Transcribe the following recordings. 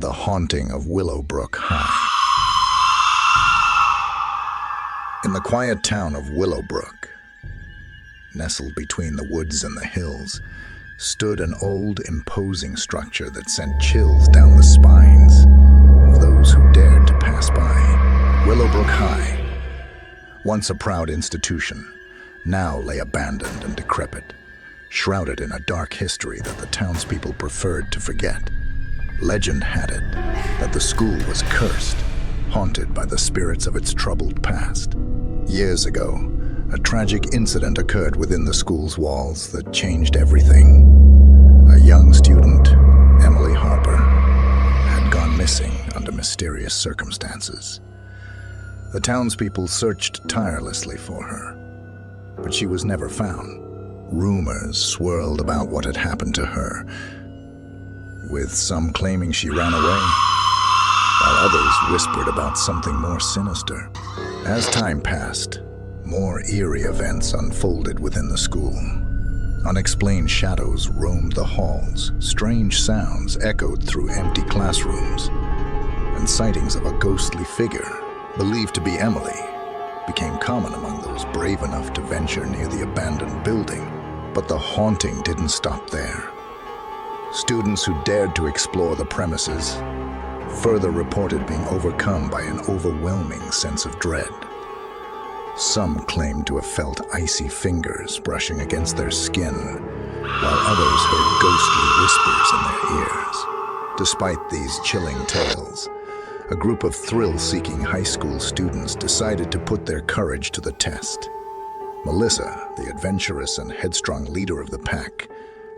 the haunting of Willowbrook High. In the quiet town of Willowbrook, nestled between the woods and the hills, stood an old, imposing structure that sent chills down the spines of those who dared to pass by. Willowbrook High, once a proud institution, now lay abandoned and decrepit, shrouded in a dark history that the townspeople preferred to forget. Legend had it that the school was cursed, haunted by the spirits of its troubled past. Years ago, a tragic incident occurred within the school's walls that changed everything. A young student, Emily Harper, had gone missing under mysterious circumstances. The townspeople searched tirelessly for her, but she was never found. Rumors swirled about what had happened to her, with some claiming she ran away, while others whispered about something more sinister. As time passed, more eerie events unfolded within the school. Unexplained shadows roamed the halls, strange sounds echoed through empty classrooms, and sightings of a ghostly figure, believed to be Emily, became common among those brave enough to venture near the abandoned building. But the haunting didn't stop there. Students who dared to explore the premises further reported being overcome by an overwhelming sense of dread. Some claimed to have felt icy fingers brushing against their skin, while others heard ghostly whispers in their ears. Despite these chilling tales, a group of thrill-seeking high school students decided to put their courage to the test. Melissa, the adventurous and headstrong leader of the pack,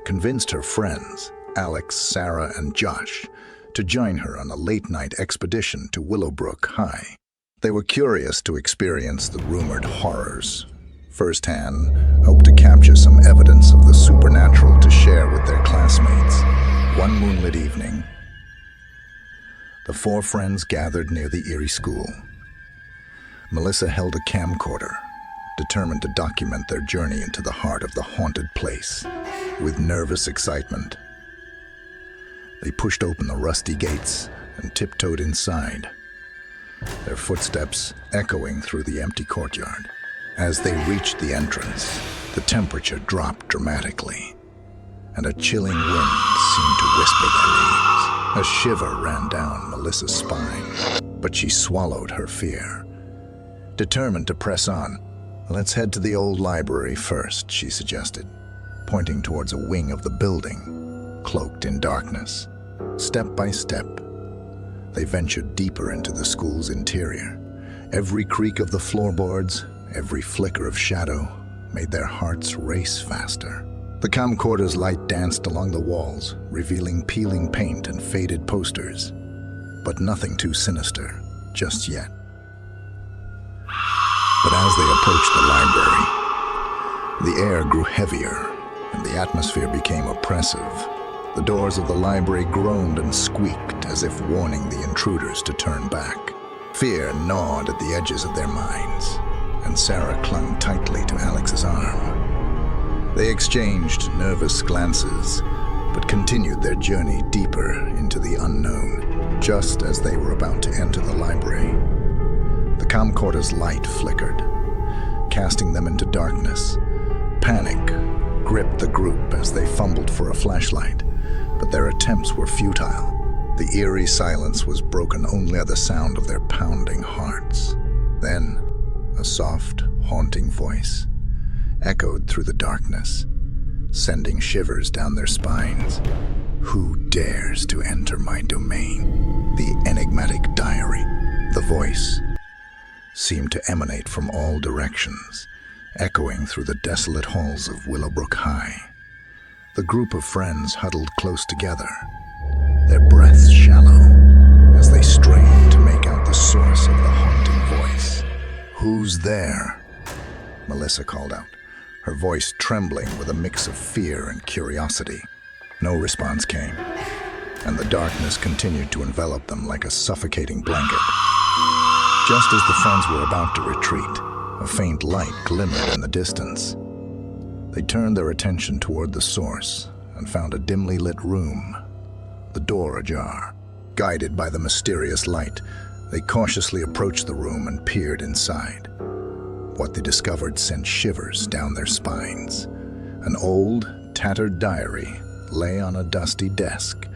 convinced her friends, Alex, Sarah, and Josh, to join her on a late-night expedition to Willowbrook High. They were curious to experience the rumored horrors. Firsthand, hoped to capture some evidence of the supernatural to share with their classmates. One moonlit evening, the four friends gathered near the eerie school. Melissa held a camcorder, determined to document their journey into the heart of the haunted place. With nervous excitement, they pushed open the rusty gates and tiptoed inside, their footsteps echoing through the empty courtyard. As they reached the entrance, the temperature dropped dramatically, and a chilling wind seemed to whisper their names. A shiver ran down Melissa's spine, but she swallowed her fear. Determined to press on, "Let's head to the old library first," she suggested, pointing towards a wing of the building, cloaked in darkness. Step by step, they ventured deeper into the school's interior. Every creak of the floorboards, every flicker of shadow, made their hearts race faster. The camcorder's light danced along the walls, revealing peeling paint and faded posters. But nothing too sinister, just yet. But as they approached the library, the air grew heavier and the atmosphere became oppressive. The doors of the library groaned and squeaked as if warning the intruders to turn back. Fear gnawed at the edges of their minds, and Sarah clung tightly to Alex's arm. They exchanged nervous glances, but continued their journey deeper into the unknown. Just as they were about to enter the library, the camcorder's light flickered, casting them into darkness. Panic gripped the group as they fumbled for a flashlight, but their attempts were futile. The eerie silence was broken only by the sound of their pounding hearts. Then, a soft, haunting voice echoed through the darkness, sending shivers down their spines. "Who dares to enter my domain?" The enigmatic diary. The voice seemed to emanate from all directions, echoing through the desolate halls of Willowbrook High. The group of friends huddled close together, their breaths shallow, as they strained to make out the source of the haunting voice. "Who's there?" Melissa called out, her voice trembling with a mix of fear and curiosity. No response came, and the darkness continued to envelop them like a suffocating blanket. Just as the friends were about to retreat, a faint light glimmered in the distance. They turned their attention toward the source and found a dimly lit room, the door ajar. Guided by the mysterious light, they cautiously approached the room and peered inside. What they discovered sent shivers down their spines. An old, tattered diary lay on a dusty desk,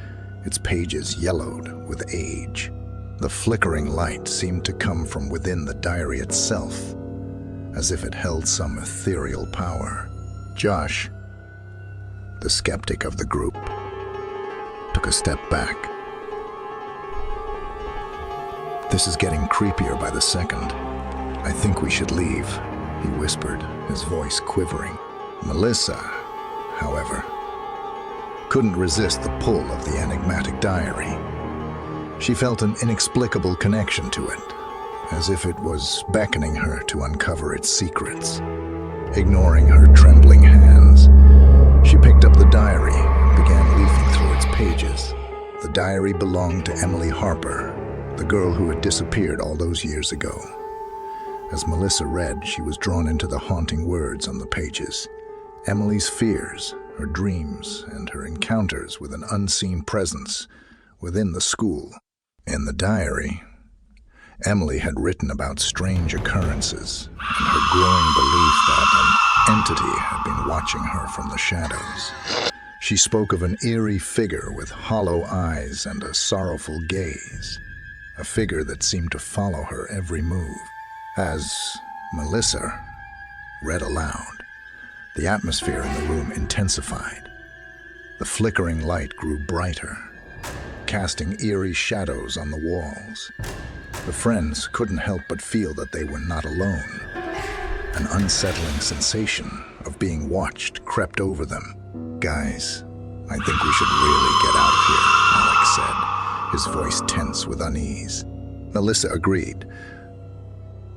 its pages yellowed with age. The flickering light seemed to come from within the diary itself, as if it held some ethereal power. Josh, the skeptic of the group, took a step back. "This is getting creepier by the second. I think we should leave," he whispered, his voice quivering. Melissa, however, couldn't resist the pull of the enigmatic diary. She felt an inexplicable connection to it, as if it was beckoning her to uncover its secrets. Ignoring her trembling hands, she picked up the diary and began leafing through its pages. The diary belonged to Emily Harper, the girl who had disappeared all those years ago. As Melissa read, she was drawn into the haunting words on the pages. Emily's fears, her dreams, and her encounters with an unseen presence within the school. In the diary, Emily had written about strange occurrences and her growing belief that an entity had been watching her from the shadows. She spoke of an eerie figure with hollow eyes and a sorrowful gaze, a figure that seemed to follow her every move. As Melissa read aloud, the atmosphere in the room intensified. The flickering light grew brighter, casting eerie shadows on the walls. The friends couldn't help but feel that they were not alone. An unsettling sensation of being watched crept over them. "Guys, I think we should really get out of here," Alex said, his voice tense with unease. Melissa agreed.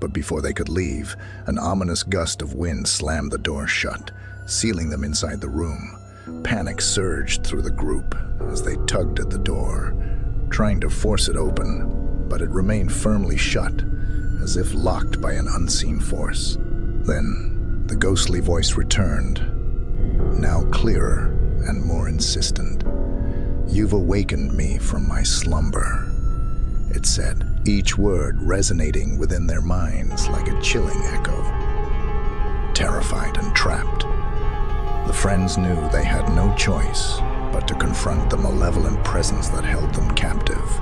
But before they could leave, an ominous gust of wind slammed the door shut, sealing them inside the room. Panic surged through the group as they tugged at the door, trying to force it open, but it remained firmly shut, as if locked by an unseen force. Then the ghostly voice returned, now clearer and more insistent. "You've awakened me from my slumber," it said, each word resonating within their minds like a chilling echo. Terrified and trapped, the friends knew they had no choice but to confront the malevolent presence that held them captive.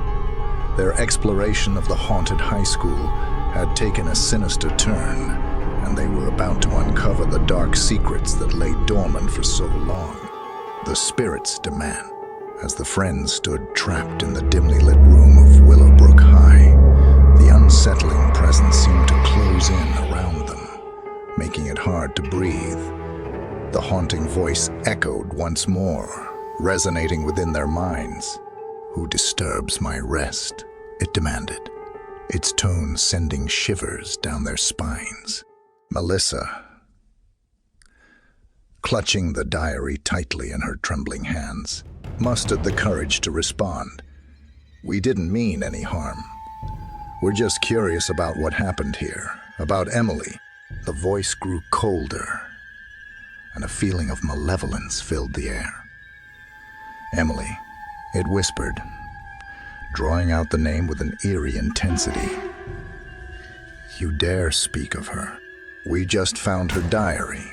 Their exploration of the haunted high school had taken a sinister turn, and they were about to uncover the dark secrets that lay dormant for so long. The spirit's demand. As the friends stood trapped in the dimly lit room of Willowbrook High, the unsettling presence seemed to close in around them, making it hard to breathe. The haunting voice echoed once more, resonating within their minds. "Who disturbs my rest?" it demanded, its tone sending shivers down their spines. Melissa, clutching the diary tightly in her trembling hands, mustered the courage to respond. "We didn't mean any harm. We're just curious about what happened here, about Emily." The voice grew colder, and a feeling of malevolence filled the air. "Emily," it whispered, drawing out the name with an eerie intensity. "You dare speak of her? We just found her diary.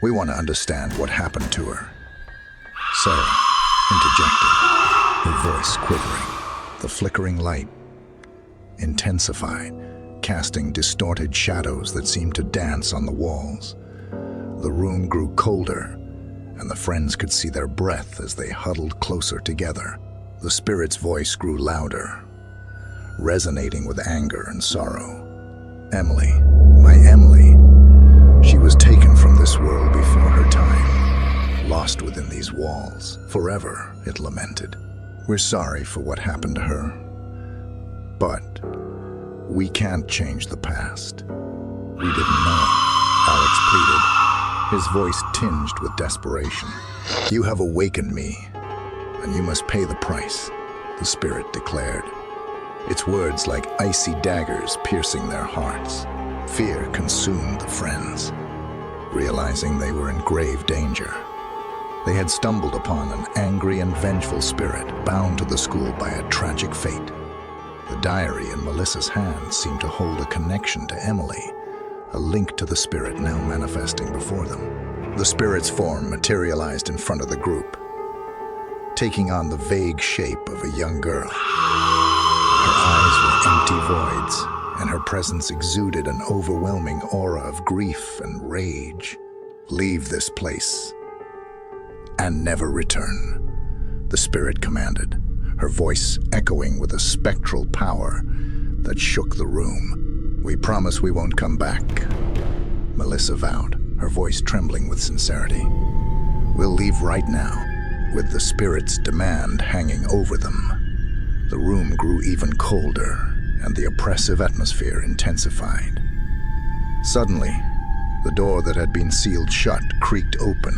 We want to understand what happened to her." Sarah interjected, her voice quivering. The flickering light intensified, casting distorted shadows that seemed to dance on the walls. The room grew colder, and the friends could see their breath as they huddled closer together. The spirit's voice grew louder, resonating with anger and sorrow. "Emily, my Emily, she was taken from this world before her time, lost within these walls, forever," it lamented. "We're sorry for what happened to her, but we can't change the past." "We didn't know," Alex pleaded, his voice tinged with desperation. "You have awakened me, and you must pay the price," the spirit declared, its words like icy daggers piercing their hearts. Fear consumed the friends, realizing they were in grave danger. They had stumbled upon an angry and vengeful spirit bound to the school by a tragic fate. The diary in Melissa's hands seemed to hold a connection to Emily, a link to the spirit now manifesting before them. The spirit's form materialized in front of the group, taking on the vague shape of a young girl. Her eyes were empty voids, and her presence exuded an overwhelming aura of grief and rage. "Leave this place and never return," the spirit commanded, her voice echoing with a spectral power that shook the room. "We promise we won't come back," Melissa vowed, her voice trembling with sincerity. "We'll leave right now," with the spirit's demand hanging over them. The room grew even colder, and the oppressive atmosphere intensified. Suddenly, the door that had been sealed shut creaked open,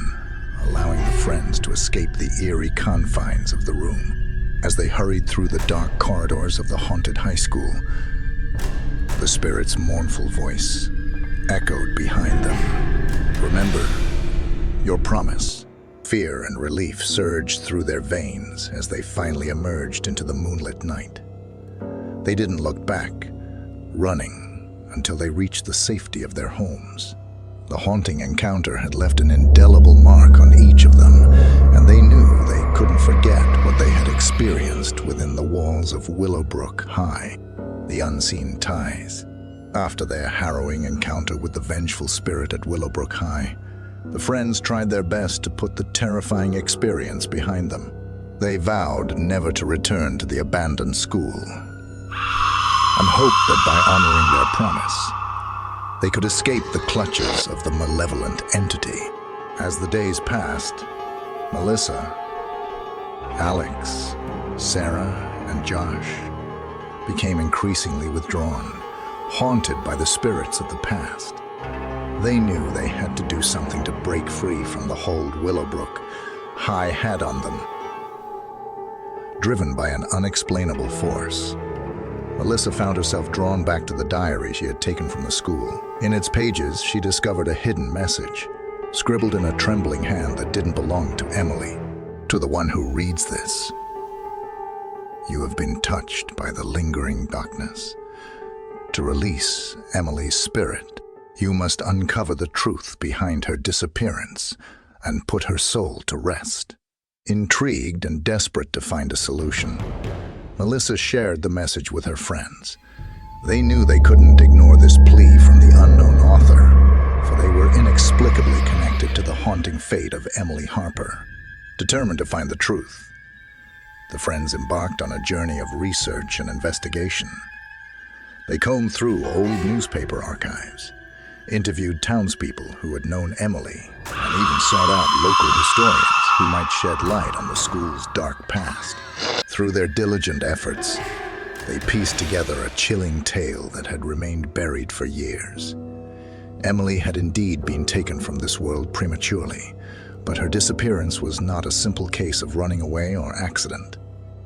allowing the friends to escape the eerie confines of the room. As they hurried through the dark corridors of the haunted high school, the spirit's mournful voice echoed behind them. "Remember your promise." Fear and relief surged through their veins as they finally emerged into the moonlit night. They didn't look back, running until they reached the safety of their homes. The haunting encounter had left an indelible mark on each of them, and they knew they couldn't forget what they had experienced within the walls of Willowbrook High, the unseen ties. After their harrowing encounter with the vengeful spirit at Willowbrook High, the friends tried their best to put the terrifying experience behind them. They vowed never to return to the abandoned school, and hoped that by honoring their promise, they could escape the clutches of the malevolent entity. As the days passed, Melissa, Alex, Sarah, and Josh became increasingly withdrawn, haunted by the spirits of the past. They knew they had to do something to break free from the hold Willowbrook High had on them. Driven by an unexplainable force, Melissa found herself drawn back to the diary she had taken from the school. In its pages, she discovered a hidden message, scribbled in a trembling hand that didn't belong to Emily. "To the one who reads this, you have been touched by the lingering darkness. To release Emily's spirit, you must uncover the truth behind her disappearance and put her soul to rest." Intrigued and desperate to find a solution, Melissa shared the message with her friends. They knew they couldn't ignore this plea from the unknown author, for they were inexplicably connected to the haunting fate of Emily Harper. Determined to find the truth, the friends embarked on a journey of research and investigation. They combed through old newspaper archives, interviewed townspeople who had known Emily, and even sought out local historians who might shed light on the school's dark past. Through their diligent efforts, they pieced together a chilling tale that had remained buried for years. Emily had indeed been taken from this world prematurely, but her disappearance was not a simple case of running away or accident.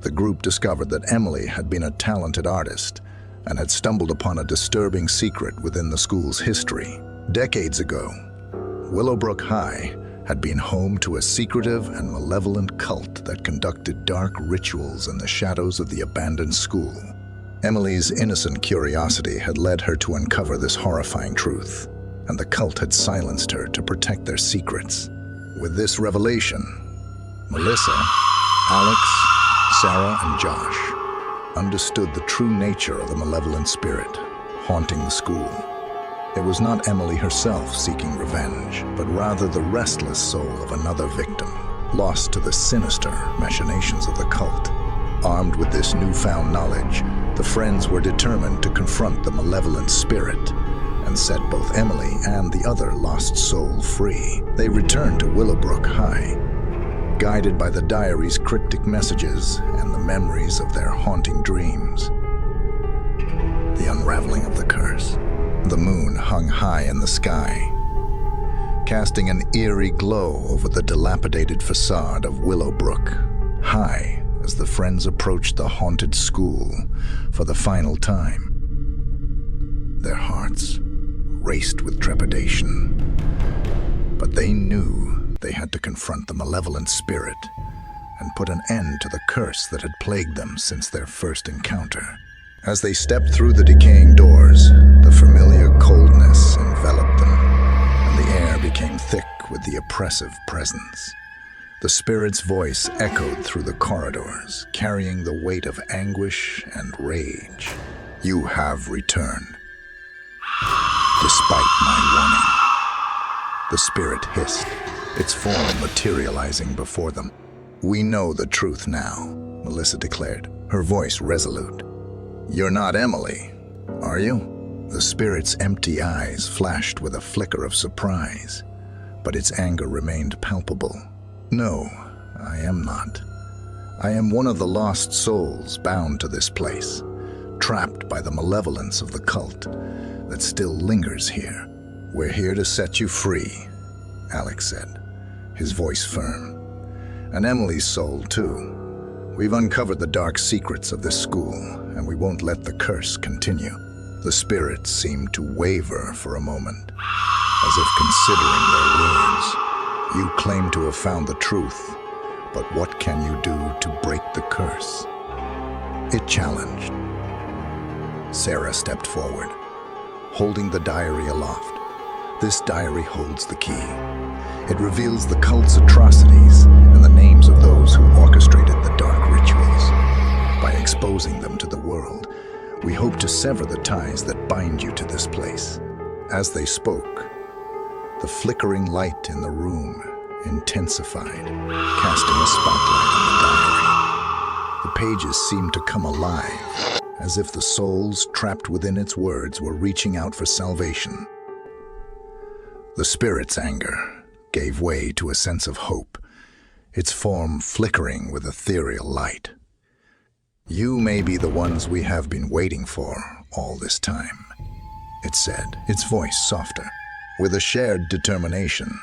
The group discovered that Emily had been a talented artist and had stumbled upon a disturbing secret within the school's history. Decades ago, Willowbrook High had been home to a secretive and malevolent cult that conducted dark rituals in the shadows of the abandoned school. Emily's innocent curiosity had led her to uncover this horrifying truth, and the cult had silenced her to protect their secrets. With this revelation, Melissa, Alex, Sarah, and Josh understood the true nature of the malevolent spirit haunting the school. It was not Emily herself seeking revenge, but rather the restless soul of another victim, lost to the sinister machinations of the cult. Armed with this newfound knowledge, the friends were determined to confront the malevolent spirit and set both Emily and the other lost soul free. They returned to Willowbrook High, guided by the diary's cryptic messages and the memories of their haunting dreams. The unraveling of the curse. The moon hung high in the sky, casting an eerie glow over the dilapidated facade of Willowbrook High as the friends approached the haunted school for the final time. Their hearts raced with trepidation, but they knew They had to confront the malevolent spirit and put an end to the curse that had plagued them since their first encounter. As they stepped through the decaying doors, the familiar coldness enveloped them, and the air became thick with the oppressive presence. The spirit's voice echoed through the corridors, carrying the weight of anguish and rage. "You have returned, despite my warning," the spirit hissed, its form materializing before them. "We know the truth now," Melissa declared, her voice resolute. "You're not Emily, are you?" The spirit's empty eyes flashed with a flicker of surprise, but its anger remained palpable. "No, I am not. I am one of the lost souls bound to this place, trapped by the malevolence of the cult that still lingers here. We're here to set you free," Alex said, his voice firm. "And Emily's soul, too. We've uncovered the dark secrets of this school, and we won't let the curse continue." The spirit seemed to waver for a moment, as if considering their words. "You claim to have found the truth, but what can you do to break the curse?" it challenged. Sarah stepped forward, holding the diary aloft. "This diary holds the key. It reveals the cult's atrocities and the names of those who orchestrated the dark rituals. By exposing them to the world, we hope to sever the ties that bind you to this place." As they spoke, the flickering light in the room intensified, casting a spotlight on the diary. The pages seemed to come alive, as if the souls trapped within its words were reaching out for salvation. The spirit's anger gave way to a sense of hope, its form flickering with ethereal light. "You may be the ones we have been waiting for all this time," it said, its voice softer. With a shared determination,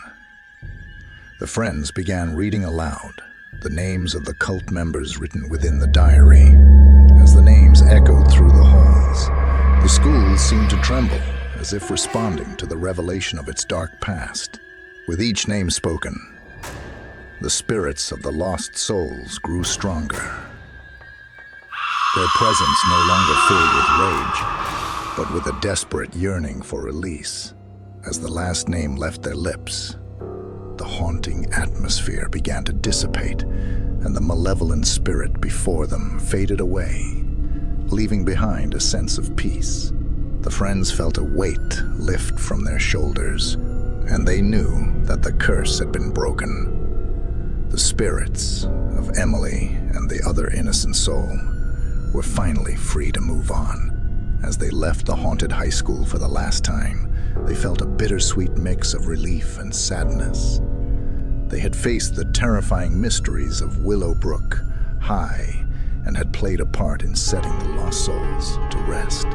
the friends began reading aloud the names of the cult members written within the diary. As the names echoed through the halls, the school seemed to tremble, as if responding to the revelation of its dark past. With each name spoken, the spirits of the lost souls grew stronger, their presence no longer filled with rage, but with a desperate yearning for release. As the last name left their lips, the haunting atmosphere began to dissipate, and the malevolent spirit before them faded away, leaving behind a sense of peace. The friends felt a weight lift from their shoulders, and they knew that the curse had been broken. The spirits of Emily and the other innocent soul were finally free to move on. As they left the haunted high school for the last time, they felt a bittersweet mix of relief and sadness. They had faced the terrifying mysteries of Willowbrook High and had played a part in setting the lost souls to rest.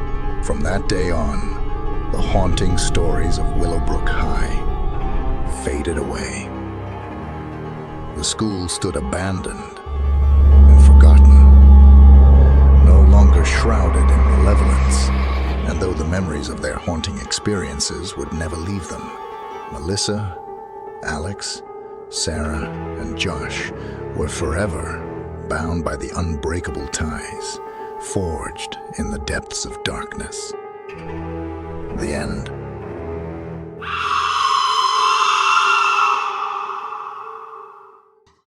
From that day on, the haunting stories of Willowbrook High faded away. The school stood abandoned and forgotten, no longer shrouded in malevolence. And though the memories of their haunting experiences would never leave them, Melissa, Alex, Sarah, and Josh were forever bound by the unbreakable ties forged in the depths of darkness. The end.